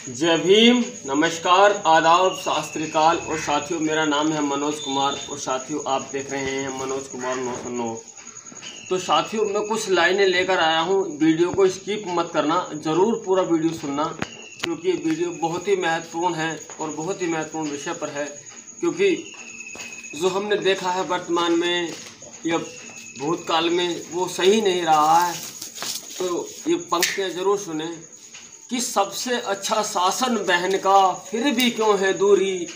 जय भीम, नमस्कार, आदाब, सत श्री अकाल। और साथियों, मेरा नाम है मनोज कुमार और साथियों आप देख रहे हैं मनोज कुमार 909। तो साथियों, मैं कुछ लाइनें लेकर आया हूं। वीडियो को स्किप मत करना, ज़रूर पूरा वीडियो सुनना, क्योंकि वीडियो बहुत ही महत्वपूर्ण है और बहुत ही महत्वपूर्ण विषय पर है। क्योंकि जो हमने देखा है वर्तमान में या भूतकाल में, वो सही नहीं रहा है। तो ये पंक्तियाँ ज़रूर सुने कि सबसे अच्छा शासन बहन का, फिर भी क्यों है दूरी,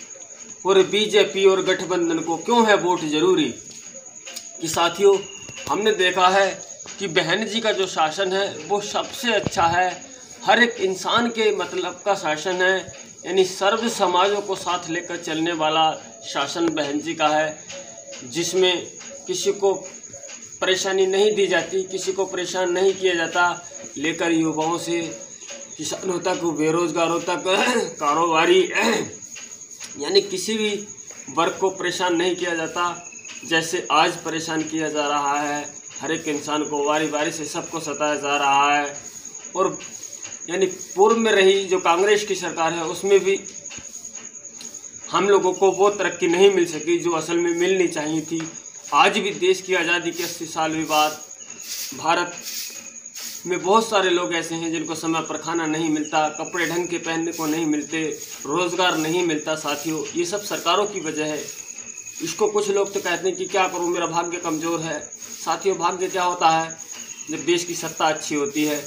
और बीजेपी और गठबंधन को क्यों है वोट जरूरी। कि साथियों, हमने देखा है कि बहन जी का जो शासन है वो सबसे अच्छा है, हर एक इंसान के मतलब का शासन है, यानी सर्व समाजों को साथ लेकर चलने वाला शासन बहन जी का है, जिसमें किसी को परेशानी नहीं दी जाती, किसी को परेशान नहीं किया जाता। लेकर युवाओं से किसानों तक, बेरोजगारों तक, कारोबारी यानी किसी भी वर्ग को परेशान नहीं किया जाता जैसे आज परेशान किया जा रहा है। हर एक इंसान को बारी बारी से सबको सताया जा रहा है। और यानी पूर्व में रही जो कांग्रेस की सरकार है, उसमें भी हम लोगों को वो तरक्की नहीं मिल सकी जो असल में मिलनी चाहिए थी। आज भी देश की आज़ादी के 80 साल भी बाद भारत में बहुत सारे लोग ऐसे हैं जिनको समय पर खाना नहीं मिलता, कपड़े ढंग के पहनने को नहीं मिलते, रोज़गार नहीं मिलता। साथियों, ये सब सरकारों की वजह है। इसको कुछ लोग तो कहते हैं कि क्या करूं, मेरा भाग्य कमज़ोर है। साथियों, भाग्य क्या होता है? जब देश की सत्ता अच्छी होती है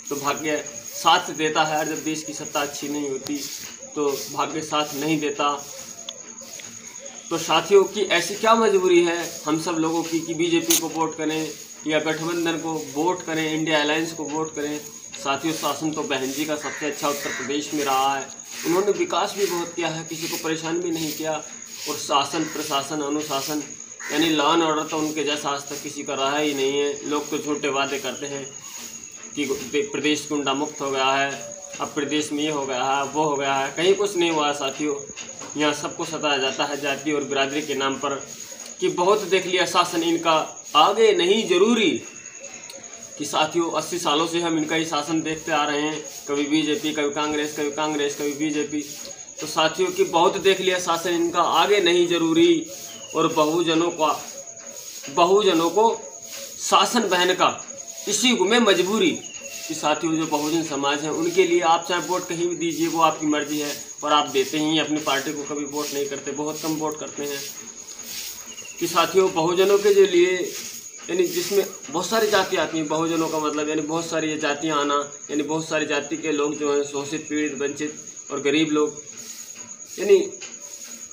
तो भाग्य साथ देता है, और जब देश की सत्ता अच्छी नहीं होती तो भाग्य साथ नहीं देता। तो साथियों की ऐसी क्या मजबूरी है हम सब लोगों की कि बीजेपी को वोट करें या गठबंधन को वोट करें, इंडिया अलायंस को वोट करें। साथियों, शासन तो बहन जी का सबसे अच्छा उत्तर प्रदेश में रहा है। उन्होंने विकास भी बहुत किया है, किसी को परेशान भी नहीं किया। और शासन, प्रशासन, अनुशासन यानी लॉ एंड ऑर्डर तो उनके जैसा आज तक किसी का रहा ही नहीं है। लोग तो झूठे वादे करते हैं कि प्रदेश गुंडा मुक्त हो गया है, अब प्रदेश में ये हो गया है, वो हो गया है। कहीं कुछ नहीं हुआ साथियों। यहाँ सबको सताया जाता है जाति और बिरादरी के नाम पर कि बहुत देख लिया शासन इनका, आगे नहीं जरूरी। कि साथियों, 80 सालों से हम इनका ही शासन देखते आ रहे हैं, कभी बीजेपी, कभी कांग्रेस, कभी कांग्रेस, कभी बीजेपी। तो साथियों की बहुत देख लिया शासन इनका, आगे नहीं जरूरी। और बहुजनों को शासन बहन का इसी में मजबूरी। कि साथियों, जो बहुजन समाज है उनके लिए आप चाहे वोट कहीं भी दीजिए, वो आपकी मर्जी है, और आप देते ही अपनी पार्टी को कभी वोट नहीं करते, बहुत कम वोट करते हैं। कि साथियों, बहुजनों के जो लिए यानी जिसमें बहुत सारी जाति आती हैं, बहुजनों का मतलब यानी बहुत सारी जातियाँ आना, यानी बहुत सारी जाति के लोग जो हैं, शोषित, पीड़ित, वंचित और गरीब लोग, यानी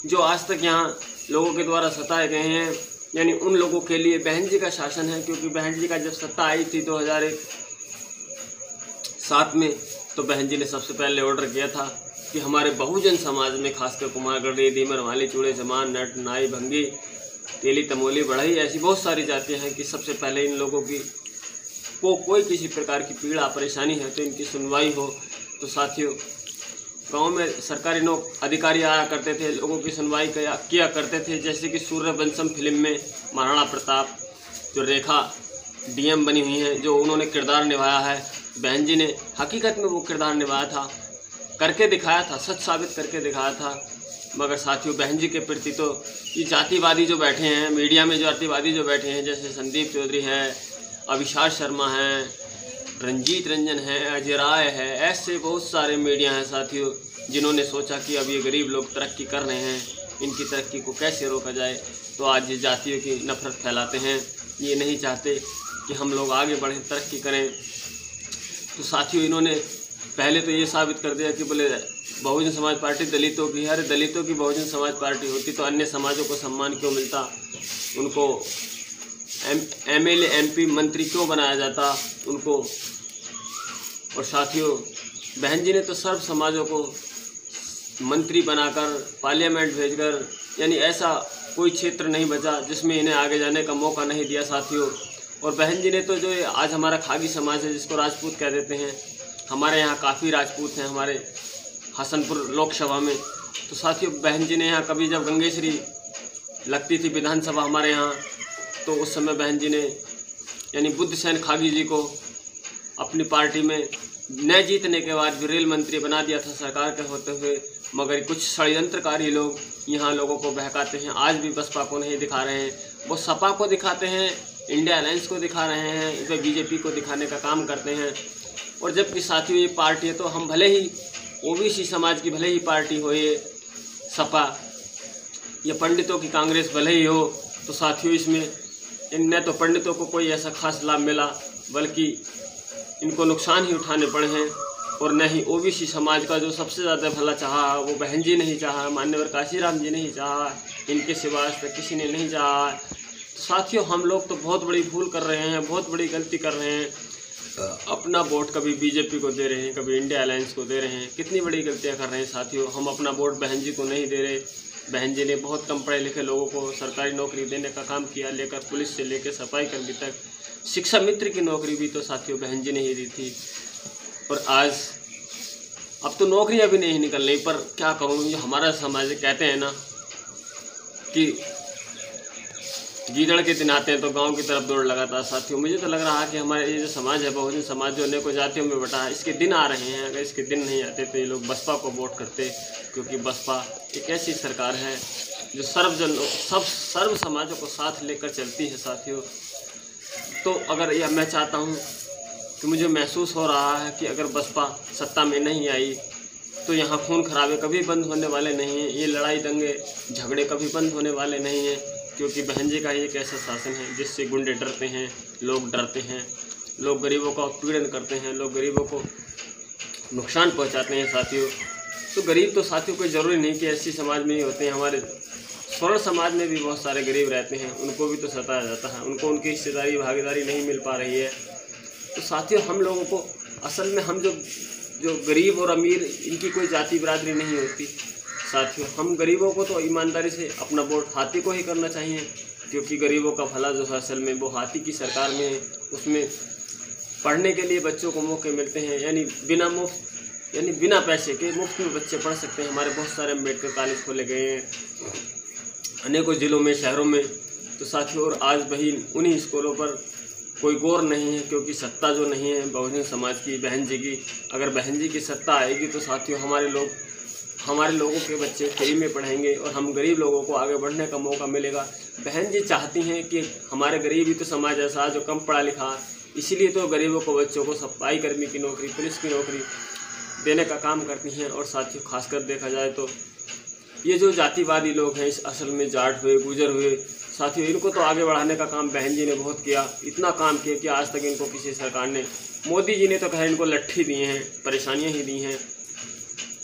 जो आज तक यहाँ लोगों के द्वारा सताए गए हैं, यानी उन लोगों के लिए बहन जी का शासन है। क्योंकि बहन जी का जब सत्ता आई थी 2007 में, तो बहन जी ने सबसे पहले ऑर्डर किया था कि हमारे बहुजन समाज में, खासकर कुमार, गढ़ी, दीमर, माली, चूड़े, जमान, नट, नाई, भंगी, तेली, तमोली, बढ़ई, ऐसी बहुत सारी जातियां हैं कि सबसे पहले इन लोगों की कोई किसी प्रकार की पीड़ा परेशानी है तो इनकी सुनवाई हो। तो साथियों, गांव में सरकारी अधिकारी आया करते थे, लोगों की सुनवाई किया करते थे। जैसे कि सूर्यवंशम फिल्म में महाराणा प्रताप जो रेखा डीएम बनी हुई हैं, जो उन्होंने किरदार निभाया है, बहन जी ने हकीकत में वो किरदार निभाया था, करके दिखाया था, सच साबित करके दिखाया था। मगर साथियों, बहन जी के प्रति तो ये जातिवादी जो बैठे हैं, मीडिया में जो जातिवादी जो बैठे हैं, जैसे संदीप चौधरी है, अभिषाक शर्मा है, रंजीत रंजन है, अजय राय है, ऐसे बहुत सारे मीडिया हैं साथियों, जिन्होंने सोचा कि अब ये गरीब लोग तरक्की कर रहे हैं, इनकी तरक्की को कैसे रोका जाए। तो आज ये जातियों की नफरत फैलाते हैं, ये नहीं चाहते कि हम लोग आगे बढ़ें, तरक्की करें। तो साथियों, इन्होंने पहले तो ये साबित कर दिया कि बोले बहुजन समाज पार्टी दलितों की है। अरे दलितों की बहुजन समाज पार्टी होती तो अन्य समाजों को सम्मान क्यों मिलता, उनको एमएलए, एमपी, मंत्री क्यों बनाया जाता उनको। और साथियों, बहन जी ने तो सर्व समाजों को मंत्री बनाकर, पार्लियामेंट भेजकर, यानी ऐसा कोई क्षेत्र नहीं बचा जिसमें इन्हें आगे जाने का मौका नहीं दिया साथियों। और बहन जी ने तो जो आज हमारा खागी समाज है, जिसको राजपूत कह देते हैं, हमारे यहाँ काफ़ी राजपूत हैं हमारे हसनपुर लोकसभा में। तो साथियों, बहन जी ने यहाँ कभी जब गंगेश्वरी लगती थी विधानसभा हमारे यहाँ, तो उस समय बहन जी ने यानी बुद्ध सेन खागी जी को अपनी पार्टी में न जीतने के बाद भी रेल मंत्री बना दिया था सरकार के होते हुए, मगर कुछ षड्यंत्रकारी लोग यहाँ लोगों को बहकाते हैं। आज भी बसपा को नहीं दिखा रहे हैं, वो सपा को दिखाते हैं, इंडिया अलायंस को दिखा रहे हैं, इस पर बीजेपी को दिखाने का काम करते हैं। और जबकि साथियों ये पार्टी है तो हम भले ही ओबीसी समाज की भले ही पार्टी हो ये सपा, ये पंडितों की कांग्रेस भले ही हो, तो साथियों इसमें न तो पंडितों को कोई ऐसा खास लाभ मिला, बल्कि इनको नुकसान ही उठाने पड़े हैं। और न ही ओबीसी समाज का जो सबसे ज़्यादा भला चाहा वो बहन जी नहीं चाहा, मान्यवर काशीराम जी नहीं चाहा, इनके सिवा आज तक किसी ने नहीं चाहा। तो साथियों हम लोग तो बहुत बड़ी भूल कर रहे हैं, बहुत बड़ी गलती कर रहे हैं। अपना वोट कभी बीजेपी को दे रहे हैं, कभी इंडिया अलायंस को दे रहे हैं, कितनी बड़ी गलतियां कर रहे हैं साथियों। हम अपना वोट बहन जी को नहीं दे रहे। बहन जी ने बहुत कम पढ़े लिखे लोगों को सरकारी नौकरी देने का काम किया, लेकर पुलिस से लेकर सफाई कर्मी तक, शिक्षा मित्र की नौकरी भी तो साथियों बहन जी ने ही दी थी। और आज अब तो नौकरियां भी नहीं निकल रही, पर क्या करूँ, जो हमारा समाज कहते हैं ना कि गीदड़ के दिन आते हैं तो गांव की तरफ दौड़ लगाता है। साथियों मुझे तो लग रहा है कि हमारे ये जो समाज है, बहुजन समाज जो अनेकों जातियों में बटा है, इसके दिन आ रहे हैं। अगर इसके दिन नहीं आते तो ये लोग बसपा को वोट करते, क्योंकि बसपा एक ऐसी सरकार है जो सर्व समाजों को साथ लेकर चलती है साथियों। तो अगर यह मैं चाहता हूँ कि मुझे महसूस हो रहा है कि अगर बसपा सत्ता में नहीं आई तो यहाँ खून खराबे कभी बंद होने वाले नहीं हैं, ये लड़ाई दंगे झगड़े कभी बंद होने वाले नहीं हैं। क्योंकि बहन जी का एक ऐसा शासन है जिससे गुंडे डरते हैं, लोग डरते हैं, लोग गरीबों का उत्पीड़न करते हैं, लोग गरीबों को नुकसान पहुंचाते हैं साथियों। तो गरीब तो साथियों कोई ज़रूरी नहीं कि ऐसी समाज में ही होते हैं, हमारे स्वर्ण समाज में भी बहुत सारे गरीब रहते हैं, उनको भी तो सताया जाता है, उनको उनकी हिस्सेदारी भागीदारी नहीं मिल पा रही है। तो साथियों हम लोगों को असल में हम जो गरीब और अमीर इनकी कोई जाति बिरादरी नहीं होती साथियों। हम गरीबों को तो ईमानदारी से अपना वोट हाथी को ही करना चाहिए, क्योंकि गरीबों का भला जो है असल में वो हाथी की सरकार में है। उसमें पढ़ने के लिए बच्चों को मौके मिलते हैं, यानी बिना पैसे के मुफ्त में बच्चे पढ़ सकते हैं। हमारे बहुत सारे अम्बेडकर कॉलेज खोले गए हैं अनेकों ज़िलों में, शहरों में। तो साथियों और आज वही उन्हीं स्कूलों पर कोई गौर नहीं है, क्योंकि सत्ता जो नहीं है बहुजन समाज की, बहन जी की। अगर बहन जी की सत्ता आएगी तो साथियों हमारे लोगों के बच्चे फ्री में पढ़ेंगे और हम गरीब लोगों को आगे बढ़ने का मौका मिलेगा। बहन जी चाहती हैं कि हमारे गरीब ही तो समाज ऐसा जो कम पढ़ा लिखा, इसीलिए तो गरीबों को बच्चों को सफाई कर्मी की नौकरी, पुलिस की नौकरी देने का काम करती हैं। और साथियों खासकर देखा जाए तो ये जो जातिवादी लोग हैं, इस असल में जाट हुए, गुजर हुए साथियों, इनको तो आगे बढ़ाने का काम बहन जी ने बहुत किया। इतना काम किया कि आज तक इनको किसी सरकार ने, मोदी जी ने तो कहा इनको लट्ठी दिए हैं, परेशानियाँ ही दी हैं,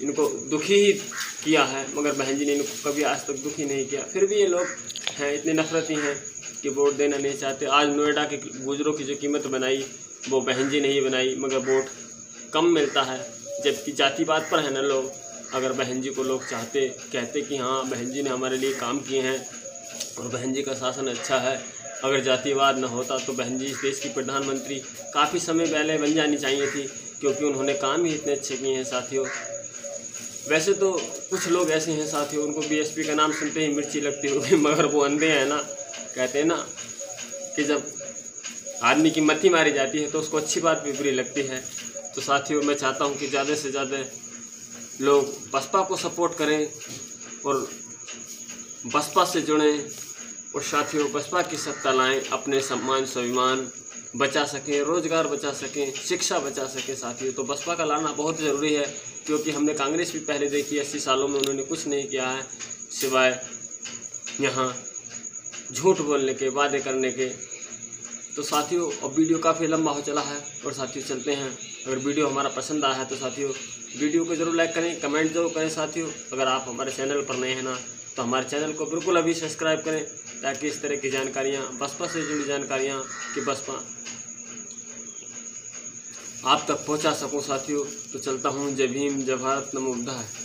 इनको दुखी ही किया है, मगर बहन जी ने इनको कभी आज तक दुखी नहीं किया। फिर भी ये लोग हैं इतने नफरती हैं कि वोट देना नहीं चाहते। आज नोएडा के गुजरों की जो कीमत बनाई वो बहन जी ने ही बनाई, मगर वोट कम मिलता है। जबकि जातिवाद पर है ना लोग, अगर बहन जी को लोग कहते कि हाँ बहन जी ने हमारे लिए काम किए हैं और बहन जी का शासन अच्छा है, अगर जातिवाद न होता तो बहन जी इस देश की प्रधानमंत्री काफ़ी समय पहले बन जानी चाहिए थी, क्योंकि उन्होंने काम ही इतने अच्छे किए हैं साथियों। वैसे तो कुछ लोग ऐसे हैं साथियों, उनको बीएसपी का नाम सुनते ही मिर्ची लगती होगी, मगर वो अंधे हैं ना। कहते हैं ना कि जब आदमी की मत्ती मारी जाती है तो उसको अच्छी बात भी बुरी लगती है। तो साथियों मैं चाहता हूँ कि ज़्यादा से ज़्यादा लोग बसपा को सपोर्ट करें और बसपा से जुड़ें, और साथियों बसपा की सत्ता लाएं, अपने सम्मान स्वाभिमान बचा सकें, रोजगार बचा सकें, शिक्षा बचा सकें साथियों। तो बसपा का लाना बहुत ज़रूरी है, क्योंकि हमने कांग्रेस भी पहले देखी, 80 सालों में उन्होंने कुछ नहीं किया है सिवाय यहाँ झूठ बोलने के, वादे करने के। तो साथियों अब वीडियो काफ़ी लंबा हो चला है और साथियों चलते हैं। अगर वीडियो हमारा पसंद आया है तो साथियों वीडियो को ज़रूर लाइक करें, कमेंट जरूर करें साथियों। अगर आप हमारे चैनल पर नए हैं ना तो हमारे चैनल को बिल्कुल अभी सब्सक्राइब करें, ताकि इस तरह की जानकारियाँ, बसपा से जुड़ी जानकारियाँ कि बसपा आप तक पहुंचा सकूं साथियों। तो चलता हूं। जय भीम, जय भारत, नमो बुद्धाय।